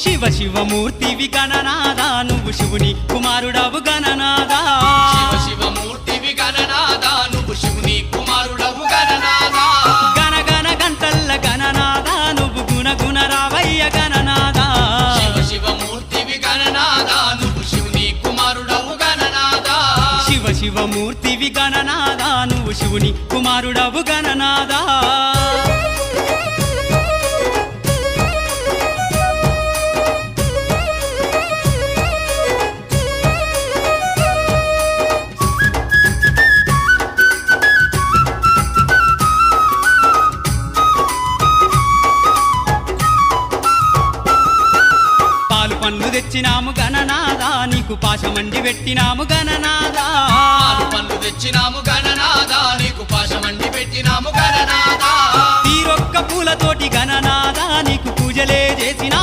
శివ శివమూర్తివి గణనాదా నువ్వు శివుని కుమారుడవు గణనాదా శివ శివమూర్తివి గణనాదా నువ్వు శివుని కుమారుడవు గణనాదా గణ గణ గంటల్ల గణనాదా నువ్వు గుణ గుణ రావయ్య గణనాదా శివ శివమూర్తివి గణనాదా నువ్వు శివుని కుమారుడవు గణనాదా శివ శివమూర్తివి గణనాదా నువ్వు శివుని కుమారుడవు గణనాదా పండ్లు తెచ్చినాము గణనాదా నీకు పాశమండి పెట్టినాము గణనాదా పాలు పండ్లు తెచ్చినాము గణనాదా నీకు పాశమండి పెట్టినాము గణనాదా తీరొక్క పూలతోటి గణనాదా నీకు పూజలే చేసినాము